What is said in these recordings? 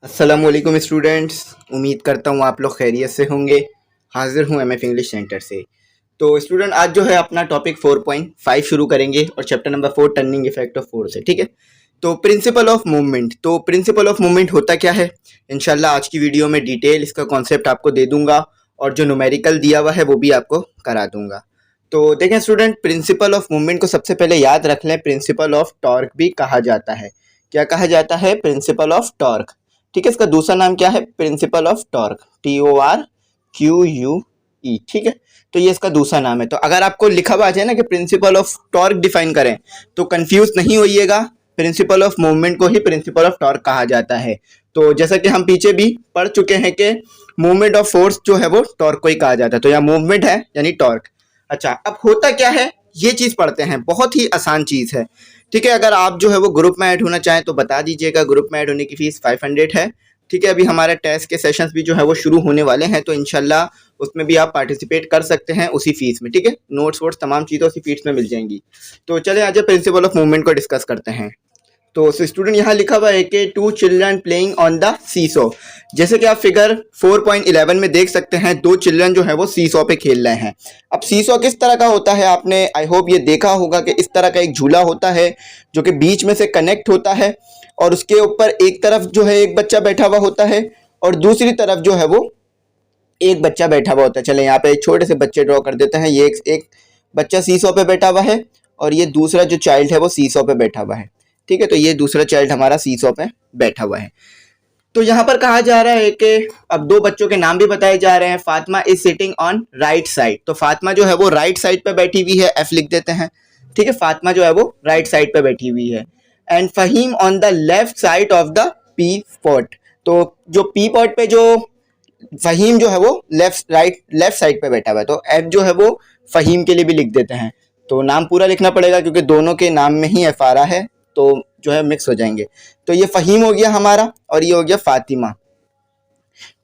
अस्सलामुअलैकुम स्टूडेंट्स। उम्मीद करता हूँ आप लोग खैरियत से होंगे। हाजिर हूँ एमएफ इंग्लिश सेंटर से। तो स्टूडेंट आज जो है अपना टॉपिक 4.5 शुरू करेंगे और chapter number 4 turning effect of force है। ठीक है, तो प्रिंसिपल ऑफ मूवमेंट। तो प्रिंसिपल ऑफ मूवमेंट होता क्या है, इंशाल्लाह आज की वीडियो में डिटेल इसका कॉन्सेप्ट आपको दे दूंगा और जो न्यूमेरिकल दिया हुआ है वो भी आपको करा दूंगा। तो देखें स्टूडेंट, प्रिंसिपल ऑफ मूवमेंट को सबसे पहले याद रख लें, प्रिंसिपल ऑफ टॉर्क भी कहा जाता है। क्या कहा जाता है? Principle of torque. ठीक है, इसका दूसरा नाम क्या है? Principle of torque, TORQUE। ठीक है, तो ये इसका दूसरा नाम है। तो अगर आपको लिखा हुआ आ जाए ना कि प्रिंसिपल ऑफ टॉर्क डिफाइन करें तो कंफ्यूज नहीं होइएगा, प्रिंसिपल ऑफ मूवमेंट को ही प्रिंसिपल ऑफ टॉर्क कहा जाता है। तो जैसा कि हम पीछे भी पढ़ चुके हैं कि मूवमेंट ऑफ फोर्स जो है वो टॉर्क को ही कहा जाता है। तो यहाँ मूवमेंट है यानी टॉर्क। अच्छा, अब होता क्या है ये चीज पढ़ते हैं। बहुत ही आसान चीज है। ठीक है, अगर आप जो है वो ग्रुप में ऐड होना चाहें तो बता दीजिएगा। ग्रुप में ऐड होने की फीस 500 है। ठीक है, अभी हमारे टेस्ट के सेशंस भी जो है वो शुरू होने वाले हैं, तो इंशाल्लाह उसमें भी आप पार्टिसिपेट कर सकते हैं उसी फीस में। ठीक है, नोट्स वोट्स तमाम चीज़ें उसी फीस में मिल जाएंगी। तो चले आज प्रिंसिपल ऑफ मूवमेंट को डिस्कस करते हैं। तो स्टूडेंट यहाँ लिखा हुआ है कि 2 चिल्ड्रन प्लेइंग ऑन द सीसो। जैसे कि आप फिगर 4.11 में देख सकते हैं, 2 चिल्ड्रन जो है वो सीसो पे खेल रहे हैं। अब सीसो किस तरह का होता है, आपने आई होप ये देखा होगा कि इस तरह का एक झूला होता है जो कि बीच में से कनेक्ट होता है और उसके ऊपर एक तरफ जो है एक बच्चा बैठा हुआ होता है और दूसरी तरफ जो है वो एक बच्चा बैठा हुआ होता है। चले यहाँ पे एक छोटे से बच्चे ड्रॉ कर देते हैं। ये एक बच्चा सीसो पे बैठा हुआ है और ये दूसरा जो चाइल्ड है वो सीसो पे बैठा हुआ है। ठीक है, तो ये दूसरा चाइल्ड हमारा सीसो पे बैठा हुआ है। तो यहाँ पर कहा जा रहा है कि अब 2 बच्चों के नाम भी बताए जा रहे हैं। Fatima is sitting on right side. तो फातिमा जो है वो राइट साइड पे बैठी हुई है, एफ लिख देते हैं। ठीक है, फातिमा जो है वो राइट साइड पे बैठी हुई है। And Faheem on the left side of the pivot. तो जो पी पॉट पे जो फहीम जो है वो लेफ्ट साइड पे बैठा हुआ है, तो एफ जो है वो फहीम के लिए भी लिख देते हैं। तो नाम पूरा लिखना पड़ेगा क्योंकि दोनों के नाम में ही एफ आ रहा है, तो जो है मिक्स हो जाएंगे। तो ये फहीम हो गया हमारा और ये हो गया फातिमा।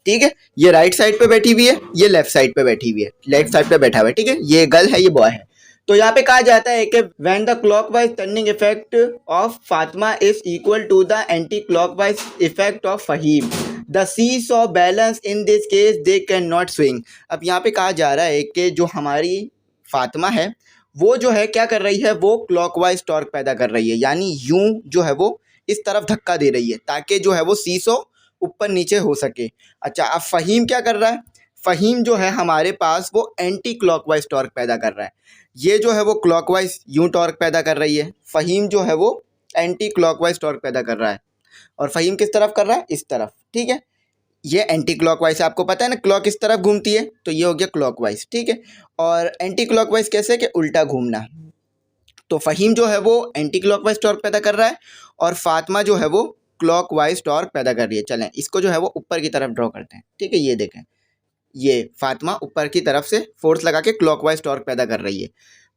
ठीक है, ये राइट साइड पे बैठी हुई है, ये लेफ्ट साइड पे बैठी हुई है, लेफ्ट साइड पे बैठा हुआ है। ठीक है, ये गर्ल है, ये बॉय है। तो यहाँ पे कहा जाता है कि when the clockwise turning effect of Fatima is equal to the anti clockwise effect of Faheem, the seesaw of balance in this case they can not swing. अब यहाँ पे कहा जा रहा है कि जो हमारी फातिमा है वो जो है क्या कर रही है, वो क्लॉकवाइज टॉर्क पैदा कर रही है, यानी यूं जो है वो इस तरफ धक्का दे रही है ताकि जो है वो सीसो ऊपर नीचे हो सके। अच्छा, अब फहीम क्या कर रहा है? फहीम जो है हमारे पास वो एंटी क्लॉकवाइज टॉर्क पैदा कर रहा है। ये जो है वो क्लॉकवाइज यूं टॉर्क पैदा कर रही है, फहीम जो है वो एंटी क्लॉकवाइज टॉर्क पैदा कर रहा है। और फहीम किस तरफ कर रहा है? इस तरफ। ठीक है, ये एंटी क्लॉकवाइज, आपको पता है ना क्लॉक इस तरफ घूमती है, तो ये हो गया क्लॉकवाइज। ठीक है, और एंटी क्लॉकवाइज कैसे कि उल्टा घूमना। तो फहीम जो है वो एंटी क्लॉकवाइज टॉर्क पैदा कर रहा है और फातिमा जो है वो क्लॉकवाइज टॉर्क पैदा कर रही है। चलें इसको जो है वो ऊपर की तरफ ड्रॉ करते हैं। ठीक है, ये देखें, ये फातिमा ऊपर की तरफ से फोर्स लगा के क्लॉकवाइज टॉर्क पैदा कर रही है।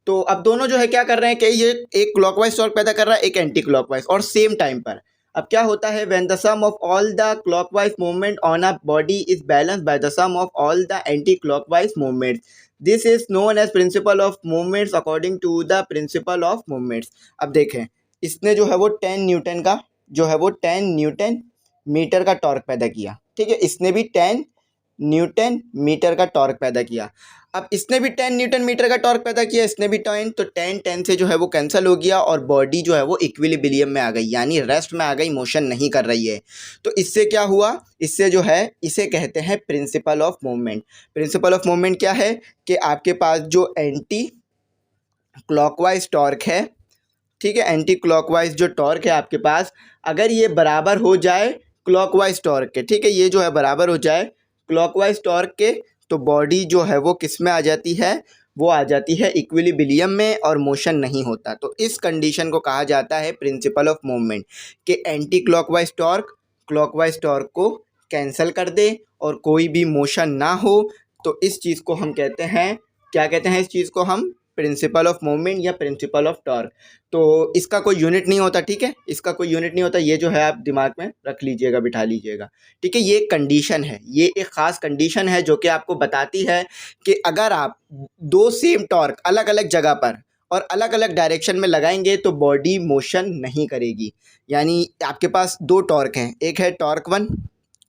तो अब दोनों जो है क्या कर रहे हैं कि ये एक क्लॉकवाइज टॉर्क पैदा कर रहा है, एक एंटी क्लॉकवाइज, और सेम टाइम पर। अब क्या होता है, when the sum of all the clockwise movement on a body is balanced by the sum of all the anti clockwise movements, this is known as principle of movements according to the principle of movements. अब देखें, इसने जो है वो 10 Newton का जो है वो 10 न्यूटन मीटर का टॉर्क पैदा किया। ठीक है, इसने भी 10 न्यूटन मीटर का टॉर्क पैदा किया। अब इसने भी 10 न्यूटन मीटर का टॉर्क पैदा किया, इसने भी 10, तो 10 से जो है वो कैंसिल हो गया और बॉडी जो है वो इक्विलिब्रियम में आ गई, यानी रेस्ट में आ गई, मोशन नहीं कर रही है। तो इससे क्या हुआ, इससे जो है इसे कहते हैं principle of movement. Principle of movement क्या है कि आपके पास जो एंटी क्लॉकवाइज टॉर्क है, ठीक है, एंटी क्लॉकवाइज जो टॉर्क है आपके पास, अगर ये बराबर हो जाए क्लॉकवाइज टॉर्क के, ठीक है, ये जो है बराबर हो जाए क्लॉकवाइज टॉर्क के, तो बॉडी जो है वो किस में आ जाती है, वो आ जाती है इक्विलिब्रियम में और मोशन नहीं होता। तो इस कंडीशन को कहा जाता है प्रिंसिपल ऑफ मूवमेंट, कि anti clockwise torque clockwise torque को कैंसिल कर दे और कोई भी मोशन ना हो। तो इस चीज़ को हम कहते हैं, क्या कहते हैं इस चीज़ को हम? प्रिंसिपल ऑफ मूवमेंट या प्रिंसिपल ऑफ टॉर्क। तो इसका कोई यूनिट नहीं होता। ठीक है, इसका कोई यूनिट नहीं होता, ये जो है आप दिमाग में रख लीजिएगा, बिठा लीजिएगा। ठीक है, ये एक कंडीशन है, ये एक ख़ास कंडीशन है जो कि आपको बताती है कि अगर आप 2 सेम टॉर्क अलग अलग जगह पर और अलग अलग डायरेक्शन में लगाएंगे तो बॉडी मोशन नहीं करेगी। यानी आपके पास 2 टॉर्क हैं, एक है टॉर्क 1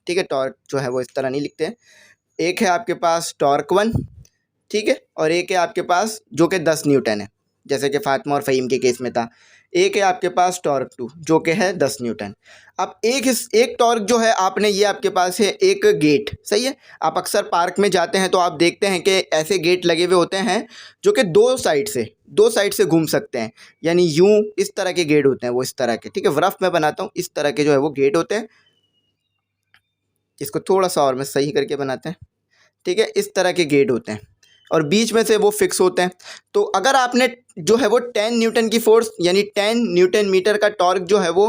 ठीक है, टॉर्क जो है वो इस तरह नहीं लिखते हैं। एक है आपके पास टॉर्क 1, ठीक है, और एक है आपके पास जो कि 10 न्यूटन है, जैसे कि फातिमा और फ़हीम के केस में था। एक है आपके पास टॉर्क 2 जो कि है 10 न्यूटन। अब एक टॉर्क जो है आपने, ये आपके पास है एक गेट, सही है। आप अक्सर पार्क में जाते हैं तो आप देखते हैं कि ऐसे गेट लगे हुए होते हैं जो कि दो साइड से घूम सकते हैं, यानी यूं इस तरह के गेट होते हैं वो, इस तरह के, ठीक है। रफ में बनाता हूँ, इस तरह के जो है वो गेट होते हैं। इसको थोड़ा सा और मैं सही करके बनाते हैं, ठीक है। इस तरह के गेट होते हैं और बीच में से वो फिक्स होते हैं। तो अगर आपने जो है वो 10 न्यूटन की फोर्स यानी 10 न्यूटन मीटर का टॉर्क जो है वो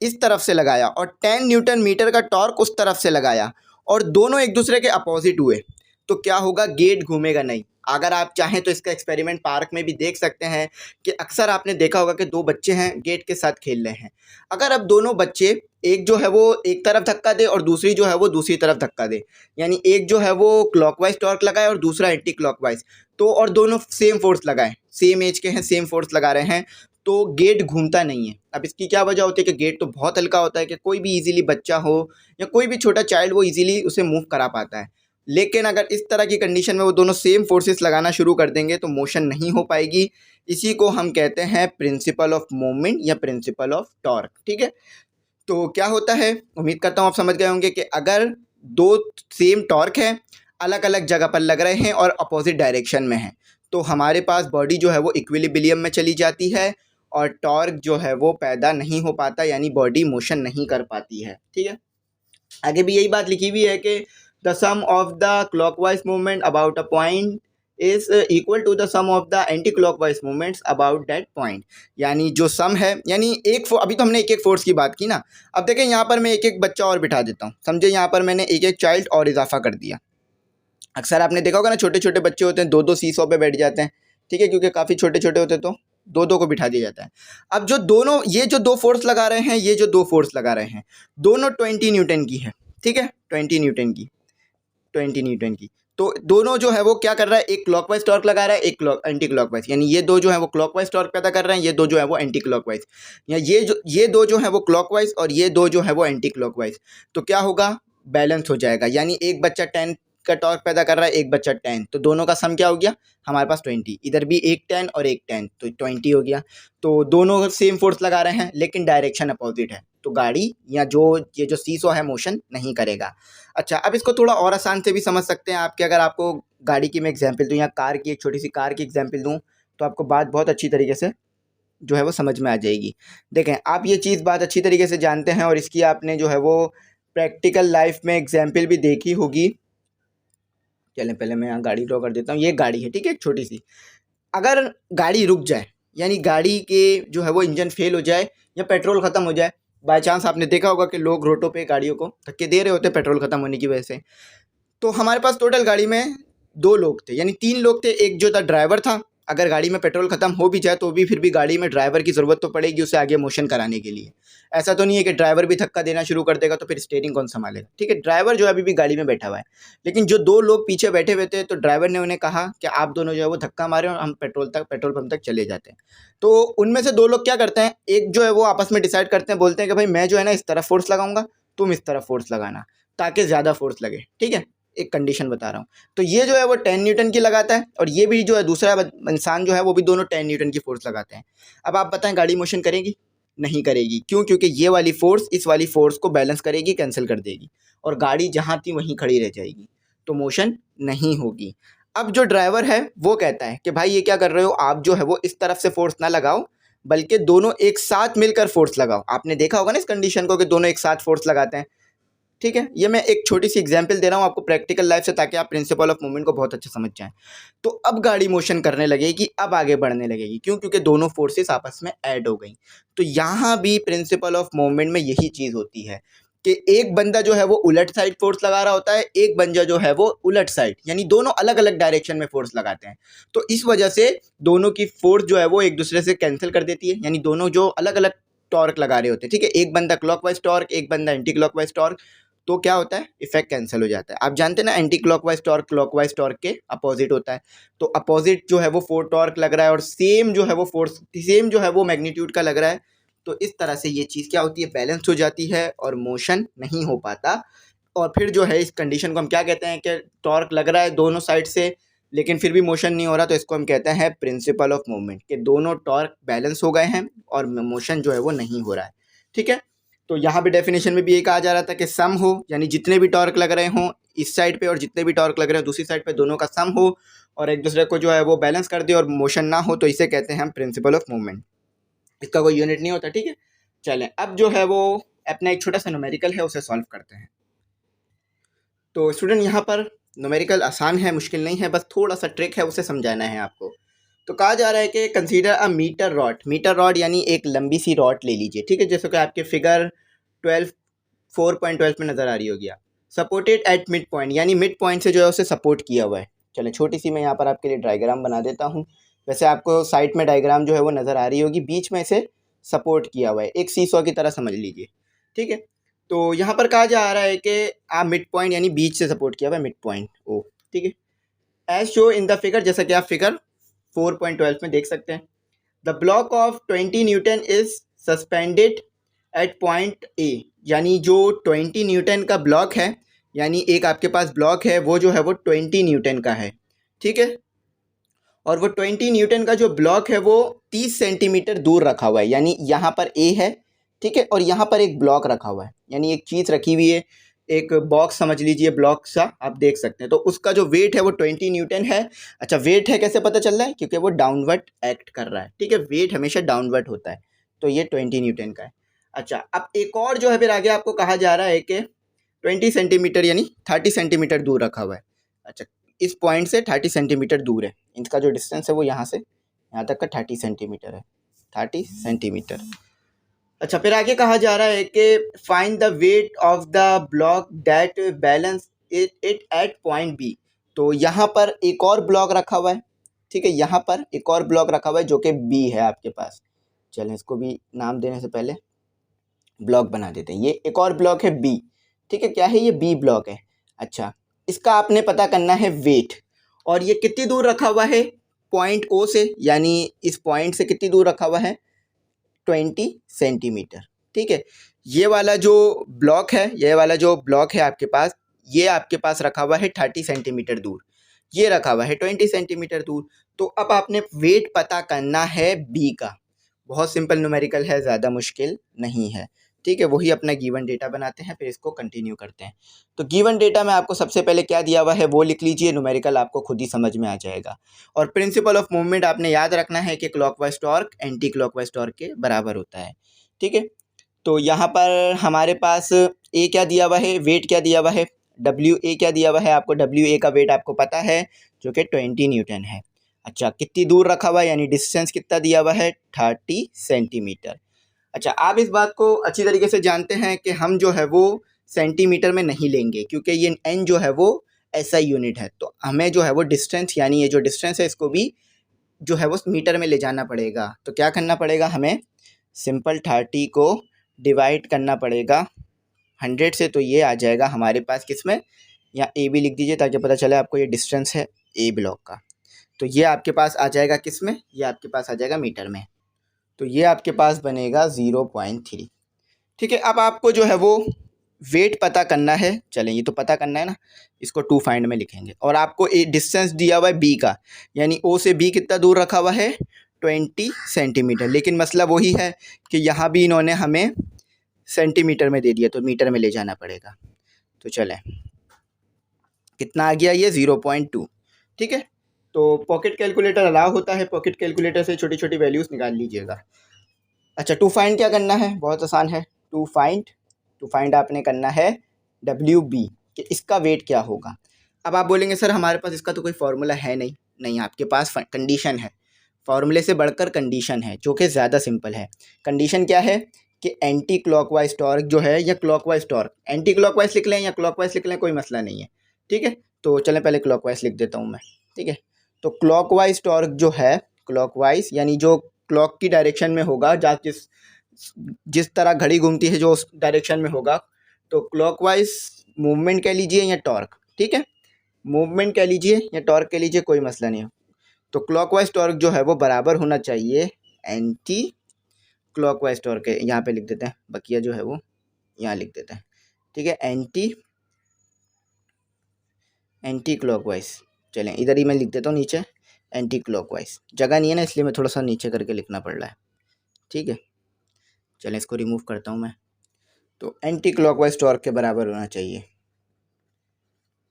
इस तरफ से लगाया और 10 न्यूटन मीटर का टॉर्क उस तरफ से लगाया और दोनों एक दूसरे के अपोजिट हुए, तो क्या होगा, गेट घूमेगा नहीं। अगर आप चाहें तो इसका एक्सपेरिमेंट पार्क में भी देख सकते हैं कि अक्सर आपने देखा होगा कि दो बच्चे हैं गेट के साथ खेल रहे हैं। अगर अब दोनों बच्चे, एक जो है वो एक तरफ धक्का दे और दूसरी जो है वो दूसरी तरफ धक्का दे, यानी एक जो है वो क्लॉकवाइज टॉर्क लगाए और दूसरा एंटी क्लॉकवाइज, तो और दोनों सेम फोर्स लगाएं, सेम एज के हैं, सेम फोर्स लगा रहे हैं, तो गेट घूमता नहीं है। अब इसकी क्या वजह होती है कि गेट तो बहुत हल्का होता है कि कोई भी इजीली बच्चा हो या कोई भी छोटा चाइल्ड वो इजीली उसे मूव करा पाता है। लेकिन अगर इस तरह की कंडीशन में वो दोनों सेम फोर्सेस लगाना शुरू कर देंगे तो मोशन नहीं हो पाएगी। इसी को हम कहते हैं प्रिंसिपल ऑफ मोमेंट या प्रिंसिपल ऑफ टॉर्क, ठीक है। तो क्या होता है, उम्मीद करता हूँ आप समझ गए होंगे कि अगर दो सेम टॉर्क है, अलग अलग जगह पर लग रहे हैं और अपोजिट डायरेक्शन में हैं, तो हमारे पास बॉडी जो है वो इक्विलिब्रियम में चली जाती है और टॉर्क जो है वो पैदा नहीं हो पाता, यानी बॉडी मोशन नहीं कर पाती है, ठीक है। आगे भी यही बात लिखी हुई है कि the sum of the clockwise movement about a point is equal to the sum of the anti clockwise movements about that point, यानी जो सम है, यानी अभी तो हमने एक एक फोर्स की बात की ना। अब देखें यहाँ पर मैं एक एक बच्चा और बिठा देता हूँ, समझे, यहाँ पर मैंने एक एक चाइल्ड और इजाफा कर दिया। अक्सर आपने देखा होगा ना, छोटे छोटे बच्चे होते हैं, दो दो सीसॉ पे बैठ जाते हैं, ठीक है, क्योंकि काफ़ी छोटे छोटे होते हैं तो दो दो को बिठा दिया जाता है। अब जो दोनों ये जो दो फोर्स लगा रहे हैं, ये जो दो फोर्स लगा रहे हैं, दोनों 20 न्यूटन की है, ठीक है, 20 न्यूटन की। तो दोनों जो है वो क्या कर रहा है, एक क्लॉकवाइज टॉर्क लगा रहा है, एक एंटी क्लॉकवाइज, यानी ये दो जो है वो क्लॉकवाइज टॉर्क पैदा कर रहे हैं, ये दो जो है वो एंटी क्लॉकवाइज, या ये दो जो है वो क्लॉकवाइज और ये दो जो है वो एंटी क्लॉकवाइज। तो क्या होगा, बैलेंस हो जाएगा, यानी एक बच्चा 10 का टॉर्क पैदा कर रहा है, एक बच्चा 10, तो दोनों का सम क्या हो गया हमारे पास 20, इधर भी एक 10 और एक 10 तो 20 हो गया। तो दोनों सेम फोर्स लगा रहे हैं लेकिन डायरेक्शन अपोजिट है, तो गाड़ी या ये जो सीसॉ है मोशन नहीं करेगा। अच्छा, अब इसको थोड़ा और आसान से भी समझ सकते हैं आप कि अगर आपको गाड़ी की मैं एग्जांपल दूं या कार की, एक छोटी सी कार की एग्जांपल दूं, तो आपको बात बहुत अच्छी तरीके से जो है वो समझ में आ जाएगी। देखें, आप ये चीज़ बात अच्छी तरीके से जानते हैं और इसकी आपने जो है वो प्रैक्टिकल लाइफ में एग्जाम्पल भी देखी होगी। चलें पहले मैं यहाँ गाड़ी ड्रॉ कर देता हूँ, ये गाड़ी है, ठीक है, एक छोटी सी। अगर गाड़ी रुक जाए, यानी गाड़ी के जो है वो इंजन फेल हो जाए या पेट्रोल ख़त्म हो जाए, बाय चांस आपने देखा होगा कि लोग रोडों पे गाड़ियों को धक्के दे रहे होते हैं पेट्रोल ख़त्म होने की वजह से। तो हमारे पास टोटल गाड़ी में 2 लोग थे, यानी 3 लोग थे। एक जो था ड्राइवर था, अगर गाड़ी में पेट्रोल ख़त्म हो भी जाए तो भी फिर भी गाड़ी में ड्राइवर की ज़रूरत तो पड़ेगी उसे आगे मोशन कराने के लिए। ऐसा तो नहीं है कि ड्राइवर भी धक्का देना शुरू कर देगा तो फिर स्टीयरिंग कौन संभालेगा, ठीक है। ड्राइवर जो है अभी भी गाड़ी में बैठा हुआ है, लेकिन जो 2 लोग पीछे बैठे हुए थे तो ड्राइवर ने उन्हें कहा कि आप दोनों जो है वो धक्का मारें और हम पेट्रोल पंप तक चले जाते हैं। तो उनमें से 2 लोग क्या करते हैं, एक जो है वो आपस में डिसाइड करते हैं, बोलते हैं कि भाई मैं जो है ना इस तरफ फोर्स लगाऊंगा, तुम इस तरफ फोर्स लगाना, ताकि ज़्यादा फोर्स लगे, ठीक है। एक कंडीशन बता रहा हूँ। तो ये जो है वो 10 न्यूटन की लगाता है और ये भी जो है दूसरा इंसान जो है वो भी दोनों 10 न्यूटन की फोर्स लगाते हैं। अब आप बताएं गाड़ी मोशन करेगी? नहीं करेगी। क्यों? क्योंकि ये वाली फोर्स इस वाली फोर्स को बैलेंस करेगी, कैंसिल कर देगी और गाड़ी जहाँ थी वहीं खड़ी रह जाएगी, तो मोशन नहीं होगी। अब जो ड्राइवर है वो कहता है कि भाई ये क्या कर रहे हो, आप जो है वो इस तरफ से फोर्स ना लगाओ बल्कि दोनों एक साथ मिलकर फोर्स लगाओ। आपने देखा होगा ना इस कंडीशन को कि दोनों एक साथ फोर्स लगाते हैं, ठीक है। ये मैं एक छोटी सी एग्जांपल दे रहा हूँ आपको प्रैक्टिकल लाइफ से, ताकि आप प्रिंसिपल ऑफ मूवमेंट को बहुत अच्छे समझ जाएं। तो अब गाड़ी मोशन करने लगेगी, अब आगे बढ़ने लगेगी। क्यों? क्योंकि दोनों फोर्सेस आपस में ऐड हो गई। तो यहाँ भी प्रिंसिपल ऑफ मूवमेंट में यही चीज़ होती है कि एक बंदा जो है वो उलट साइड फोर्स लगा रहा होता है, एक बंदा जो है वो उलट साइड, यानी दोनों अलग अलग डायरेक्शन में फोर्स लगाते हैं। तो इस वजह से दोनों की फोर्स जो है वो एक दूसरे से कैंसिल कर देती है, यानी दोनों जो अलग अलग टॉर्क लगा रहे होते हैं, ठीक है, एक बंदा क्लॉकवाइज टॉर्क, एक बंदा एंटी क्लॉकवाइज टॉर्क, तो क्या होता है, इफेक्ट कैंसिल हो जाता है। आप जानते हैं ना, anti clockwise torque clockwise torque के अपोजिट होता है। तो अपोजिट जो है वो फोर टॉर्क लग रहा है और सेम जो है वो फोर्स, सेम जो है वो मैग्नीट्यूड का लग रहा है, तो इस तरह से ये चीज़ क्या होती है, बैलेंस हो जाती है और मोशन नहीं हो पाता। और फिर जो है इस कंडीशन को हम क्या कहते हैं कि टॉर्क लग रहा है दोनों साइड से लेकिन फिर भी मोशन नहीं हो रहा, तो इसको हम कहते हैं प्रिंसिपल ऑफ मूवमेंट, कि दोनों टॉर्क बैलेंस हो गए हैं और मोशन जो है वो नहीं हो रहा है। ठीक है, तो यहाँ पे डेफिनेशन में भी ये कहा जा रहा था कि सम हो, यानी जितने भी टॉर्क लग रहे हों इस साइड पे और जितने भी टॉर्क लग रहे हो दूसरी साइड पे, दोनों का सम हो और एक दूसरे को जो है वो बैलेंस कर दे और मोशन ना हो, तो इसे कहते हैं हम प्रिंसिपल ऑफ मूवमेंट। इसका कोई यूनिट नहीं होता। ठीक है, चलें अब जो है वो अपना एक छोटा सा न्यूमेरिकल है उसे सॉल्व करते हैं। तो स्टूडेंट यहाँ पर न्यूमेरिकल आसान है, मुश्किल नहीं है, बस थोड़ा सा ट्रिक है उसे समझाना है आपको। तो कहा जा रहा है कि consider a metre rod, metre rod यानी एक लंबी सी रॉड ले लीजिए। ठीक है, जैसे कि आपके फिगर 4.12 में नज़र आ रही होगी आप। सपोर्टेड एट मिड पॉइंट, यानी मिड पॉइंट से जो है उसे सपोर्ट किया हुआ है। चलें छोटी सी मैं यहाँ पर आपके लिए डायग्राम बना देता हूँ। वैसे आपको साइड में डायग्राम जो है वो नज़र आ रही होगी, बीच में से सपोर्ट किया हुआ है, एक सीसॉ की तरह समझ लीजिए। ठीक है, तो यहाँ पर कहा जा रहा है कि आप मिड पॉइंट यानी बीच से सपोर्ट किया हुआ है, मिड पॉइंट ओ। ठीक है, as show in the figure, जैसा कि आप फिगर 4.12 में देख सकते हैं। The block of 20 newton is suspended at point A, यानी जो 20 न्यूटन का ब्लॉक है, यानी एक आपके पास ब्लॉक है वो जो है वो 20 न्यूटन का है। ठीक है, और वो 20 न्यूटन का जो ब्लॉक है वो 30 सेंटीमीटर दूर रखा हुआ है, यानी यहाँ पर ए है। ठीक है, और यहाँ पर एक ब्लॉक रखा हुआ है, यानी एक चीज़ रखी हुई है, एक बॉक्स समझ लीजिए, ब्लॉक सा आप देख सकते हैं। तो उसका जो वेट है वो 20 न्यूटन है। अच्छा, वेट है कैसे पता चल रहा है, क्योंकि वो डाउनवर्ड एक्ट कर रहा है। ठीक है, वेट हमेशा डाउनवर्ड होता है, तो ये 20 न्यूटन का है। अच्छा, अब एक और जो है फिर आगे आपको कहा जा रहा है कि 20 सेंटीमीटर यानी 30 सेंटीमीटर दूर रखा हुआ है। अच्छा, इस पॉइंट से 30 सेंटीमीटर दूर है, इनका जो डिस्टेंस है वो यहाँ से यहाँ तक का 30 सेंटीमीटर है, 30 सेंटीमीटर। अच्छा, फिर आगे कहा जा रहा है कि find the weight of the block that balance it at point B. तो यहाँ पर एक और ब्लॉक रखा हुआ है। ठीक है, यहाँ पर एक और ब्लॉक रखा हुआ है जो कि बी है आपके पास। चलें इसको भी नाम देने से पहले ब्लॉक बना देते हैं। ये एक और ब्लॉक है बी। ठीक है, क्या है ये, बी ब्लॉक है। अच्छा, इसका आपने पता करना है वेट, और ये कितनी दूर रखा हुआ है पॉइंट ओ से, यानी इस पॉइंट से कितनी दूर रखा हुआ है 20 सेंटीमीटर। ठीक है, ये वाला जो ब्लॉक है, ये वाला जो ब्लॉक है आपके पास, ये आपके पास रखा हुआ है 30 सेंटीमीटर दूर, ये रखा हुआ है 20 सेंटीमीटर दूर। तो अब आपने वेट पता करना है बी का। बहुत सिंपल न्यूमेरिकल है, ज़्यादा मुश्किल नहीं है। ठीक है, वही अपना गिवन डेटा बनाते हैं, फिर इसको कंटिन्यू करते हैं। तो गिवन डेटा में आपको सबसे पहले क्या दिया हुआ है वो लिख लीजिए, न्यूमेरिकल आपको खुद ही समझ में आ जाएगा। और प्रिंसिपल ऑफ मूवमेंट आपने याद रखना है कि clockwise torque anti clockwise torque के बराबर होता है। ठीक है, तो यहाँ पर हमारे पास ए क्या दिया हुआ है, वेट क्या दिया हुआ है, डब्ल्यू ए क्या दिया हुआ है आपको, डब्ल्यू ए का वेट आपको पता है जो कि 20 न्यूटन है। अच्छा, कितनी दूर रखा हुआ है, यानी डिस्टेंस कितना दिया हुआ है 30 सेंटीमीटर। अच्छा, आप इस बात को अच्छी तरीके से जानते हैं कि हम जो है वो सेंटीमीटर में नहीं लेंगे, क्योंकि ये एन जो है वो एसआई यूनिट है। तो हमें जो है वो डिस्टेंस, यानी ये जो डिस्टेंस है इसको भी जो है वो मीटर में ले जाना पड़ेगा। तो क्या करना पड़ेगा, हमें सिंपल 30 को डिवाइड करना पड़ेगा 100 से, तो ये आ जाएगा हमारे पास किस में, या ए भी लिख दीजिए ताकि पता चले आपको ये डिस्टेंस है ए ब्लॉक का। तो ये आपके पास आ जाएगा किस में, ये आपके पास आ जाएगा मीटर में। तो ये आपके पास बनेगा 0.3। ठीक है, अब आपको जो है वो वेट पता करना है। चलें, ये तो पता करना है ना, इसको टू फाइंड में लिखेंगे। और आपको एक डिस्टेंस दिया हुआ है बी का, यानी ओ से बी कितना दूर रखा हुआ है 20 सेंटीमीटर। लेकिन मसला वही है कि यहाँ भी इन्होंने हमें सेंटीमीटर में दे दिया, तो मीटर में ले जाना पड़ेगा। तो चलें, कितना आ गया ये 0.2। ठीक है, तो पॉकेट कैलकुलेटर अलाउ होता है, पॉकेट कैलकुलेटर से छोटी छोटी वैल्यूज़ निकाल लीजिएगा। अच्छा, टू फाइंड क्या करना है, बहुत आसान है। टू फाइंड आपने करना है डब्ल्यू बी, कि इसका वेट क्या होगा। अब आप बोलेंगे सर हमारे पास इसका तो कोई फार्मूला है नहीं। नहीं, आपके पास कंडीशन है, फार्मूले से बढ़कर कंडीशन है जो कि ज़्यादा सिंपल है। कंडीशन क्या है कि एंटी क्लॉकवाइज टॉर्क जो है या क्लॉकवाइज टॉर्क, एंटी क्लॉकवाइज लिख लें या क्लॉकवाइज लिख लें, कोई मसला नहीं है। ठीक है, तो चलें पहले क्लॉकवाइज लिख देता हूँ मैं। ठीक है, तो क्लॉकवाइज टॉर्क जो है, क्लॉकवाइज यानी जो क्लॉक की डायरेक्शन में होगा, जिस जिस तरह घड़ी घूमती है जो उस डायरेक्शन में होगा, तो क्लॉकवाइज मूवमेंट कह लीजिए या टॉर्क। ठीक है, मूवमेंट कह लीजिए या टॉर्क कह लीजिए, कोई मसला नहीं है। तो क्लॉकवाइज टॉर्क जो है वो बराबर होना चाहिए एंटी क्लॉकवाइज टॉर्क है, यहाँ पे लिख देते हैं, बकिया जो है वो यहाँ लिख देते हैं, ठीक है। एंटी क्लॉकवाइज, चलें इधर ही मैं लिख देता हूँ नीचे, एंटी क्लॉकवाइज। जगह नहीं है ना, इसलिए मैं थोड़ा सा नीचे करके लिखना पड़ रहा है, ठीक है। चलें इसको रिमूव करता हूँ मैं। तो एंटी क्लॉकवाइज टॉर्क के बराबर होना चाहिए,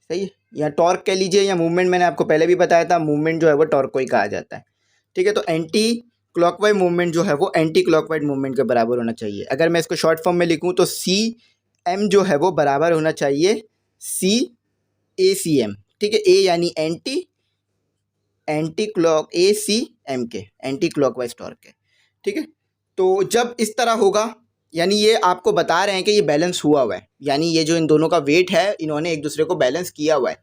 सही है। या टॉर्क कह लीजिए या मूवमेंट, मैंने आपको पहले भी बताया था, मूवमेंट जो है वो टॉर्क को ही कहा जाता है, ठीक है। तो एंटी क्लॉकवाइज मूवमेंट जो है वो एंटी क्लॉकवाइज मूवमेंट के बराबर होना चाहिए। अगर मैं इसको शॉर्ट फॉर्म में लिखूँ तो सी एम जो है वो बराबर होना चाहिए सी ए सी एम, ठीक है। ए यानी एंटी क्लॉक, ए सी एम के, एंटी क्लॉकवाइज टॉर्क के, ठीक है। तो जब इस तरह होगा, यानी ये आपको बता रहे हैं कि ये बैलेंस हुआ हुआ है, यानी ये जो इन दोनों का वेट है, इन्होंने एक दूसरे को बैलेंस किया हुआ है,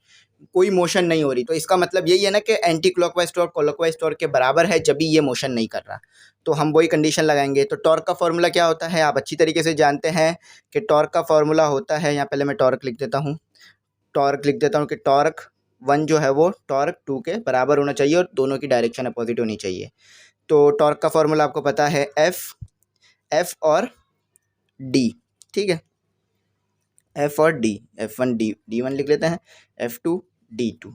कोई मोशन नहीं हो रही। तो इसका मतलब यही है ना कि anti clockwise torque clockwise torque के बराबर है जब भी ये मोशन नहीं कर रहा। तो हम वही कंडीशन लगाएंगे। तो टॉर्क का फॉर्मूला क्या होता है, आप अच्छी तरीके से जानते हैं कि टॉर्क का फॉर्मूला होता है, यहाँ पहले मैं टॉर्क लिख देता हूँ, कि टॉर्क 1 जो है वो टॉर्क 2 के बराबर होना चाहिए और दोनों की डायरेक्शन अपोजिट होनी चाहिए। तो टॉर्क का फॉर्मूला आपको पता है एफ और डी, ठीक है, एफ और डी, F1 D1 लिख लेते हैं, F2 D2,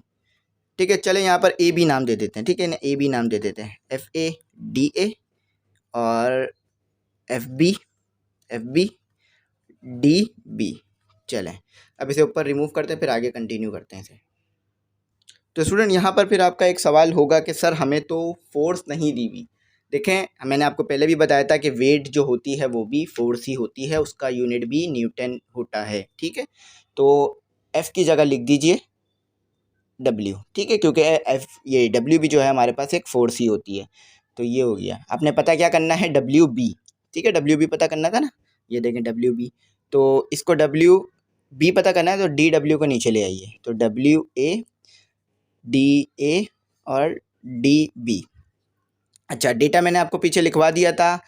ठीक है। चले यहाँ पर ए बी नाम दे देते हैं, ठीक है ना, ए बी नाम दे देते हैं, FA और FB DB। चलें अब इसे ऊपर रिमूव करते हैं, फिर आगे कंटिन्यू करते हैं इसे। तो स्टूडेंट यहाँ पर फिर आपका एक सवाल होगा कि सर हमें तो फोर्स नहीं दी हुई। देखें, मैंने आपको पहले भी बताया था कि वेट जो होती है वो भी फोर्स ही होती है, उसका यूनिट भी न्यूटन होता है, ठीक है। तो एफ़ की जगह लिख दीजिए डब्ल्यू, ठीक है, क्योंकि एफ ये डब्ल्यू भी जो है हमारे पास एक फोर्स ही होती है। तो ये हो गया, आपने पता क्या करना है, डब्ल्यू बी, ठीक है, डब्ल्यू बी पता करना था ना, ये देखें डब्ल्यू बी। तो इसको डब्ल्यू बी पता करना है तो डी डब्ल्यू को नीचे ले आइए, तो WA DA और DB। अच्छा, डेटा मैंने आपको पीछे लिखवा दिया था।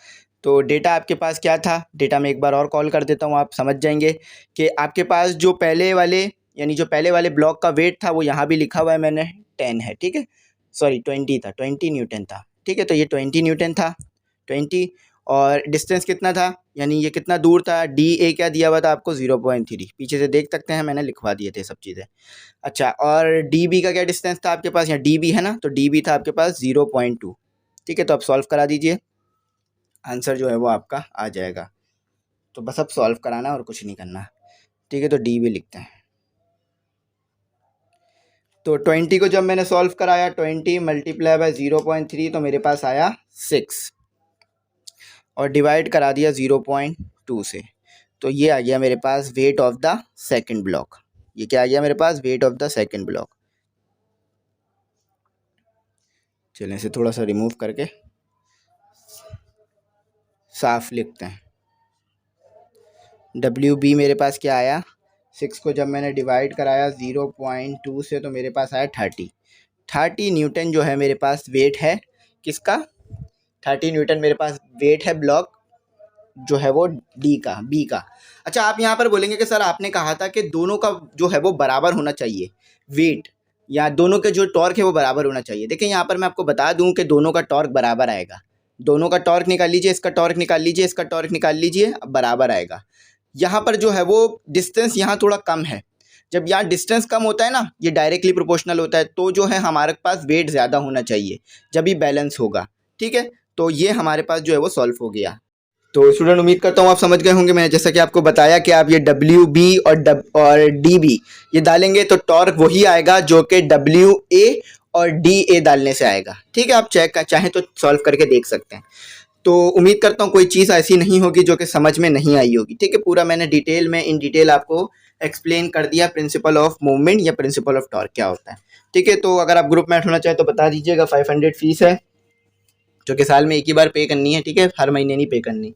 तो डेटा आपके पास क्या था, डेटा में एक बार और कॉल कर देता हूँ, आप समझ जाएंगे कि आपके पास जो पहले वाले ब्लॉक का वेट था वो यहाँ भी लिखा हुआ है मैंने, 10 है, ठीक है, सॉरी 20 था, 20 न्यूटन था, ठीक है। तो ये 20 न्यूटन था, 20, और डिस्टेंस कितना था, यानी ये कितना दूर था, DA क्या दिया हुआ था आपको, 0.3, पीछे से देख सकते हैं मैंने लिखवा दिए थे सब चीज़ें। अच्छा, और DB का क्या डिस्टेंस था आपके पास, यहाँ DB है ना, तो DB था आपके पास 0.2, ठीक है। तो आप सॉल्व करा दीजिए, आंसर जो है वो आपका आ जाएगा। तो बस अब सॉल्व कराना और कुछ नहीं करना, ठीक है। तो DB लिखते हैं। तो 20 को जब मैंने सॉल्व कराया, 20 मल्टीप्लाई बाय 0.3, तो मेरे पास आया 6, और डिवाइड करा दिया 0.2 से, तो ये आ गया मेरे पास weight of the second block. ये क्या आ गया मेरे पास, weight of the second block. चलें इसे थोड़ा सा रिमूव करके साफ लिखते हैं। WB मेरे पास क्या आया, 6 को जब मैंने डिवाइड कराया 0.2 से, तो मेरे पास आया 30 न्यूटन जो है मेरे पास वेट है, किसका, 30 न्यूटन मेरे पास वेट है ब्लॉक जो है वो बी का। अच्छा, आप यहाँ पर बोलेंगे कि सर आपने कहा था कि दोनों का जो है वो बराबर होना चाहिए वेट, या दोनों के जो टॉर्क है वो बराबर होना चाहिए। देखिए यहाँ पर मैं आपको बता दूं कि दोनों का टॉर्क बराबर आएगा, दोनों का टॉर्क निकाल लीजिए, इसका टॉर्क निकाल लीजिए, इसका टॉर्क निकाल लीजिए, अब बराबर आएगा। यहाँ पर जो है वो डिस्टेंस यहाँ थोड़ा कम है, जब यहाँ डिस्टेंस कम होता है ना, ये डायरेक्टली प्रोपोर्शनल होता है, तो जो है हमारे पास वेट ज़्यादा होना चाहिए जब भी बैलेंस होगा, ठीक है। तो ये हमारे पास जो है वो सॉल्व हो गया। तो स्टूडेंट उम्मीद करता हूँ आप समझ गए होंगे, मैंने जैसा कि आपको बताया कि आप ये WB और DB ये डालेंगे तो टॉर्क वही आएगा जो कि WA और DA डालने से आएगा, ठीक है। आप चेक चाहें तो सॉल्व करके देख सकते हैं। तो उम्मीद करता हूँ कोई चीज़ ऐसी नहीं होगी जो कि समझ में नहीं आई होगी, ठीक है। पूरा मैंने इन डिटेल आपको एक्सप्लेन कर दिया प्रिंसिपल ऑफ मूवमेंट या प्रिंसिपल ऑफ टॉर्क क्या होता है, ठीक है। तो अगर आप ग्रुप में ऐड होना चाहें तो बता दीजिएगा, 500 फीस है जो कि साल में एक ही बार पे करनी है, ठीक है, हर महीने नहीं पे करनी।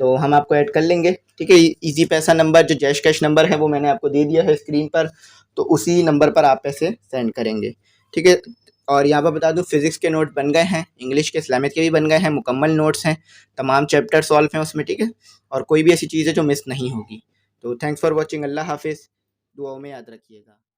तो हम आपको ऐड कर लेंगे, ठीक है। इजी पैसा नंबर जो जैश कैश नंबर है वो मैंने आपको दे दिया है स्क्रीन पर, तो उसी नंबर पर आप पैसे सेंड करेंगे, ठीक है। और यहाँ पर बता दूँ फिजिक्स के नोट बन गए हैं, इंग्लिश के इस्लामिक के भी बन गए हैं, मुकम्मल नोट्स हैं, तमाम चैप्टर सॉल्व हैं उसमें, ठीक है। और कोई भी ऐसी चीज़ है जो मिस नहीं होगी। तो थैंक्स फॉर वॉचिंग, अल्लाह हाफिज़, दुआओं में याद रखिएगा।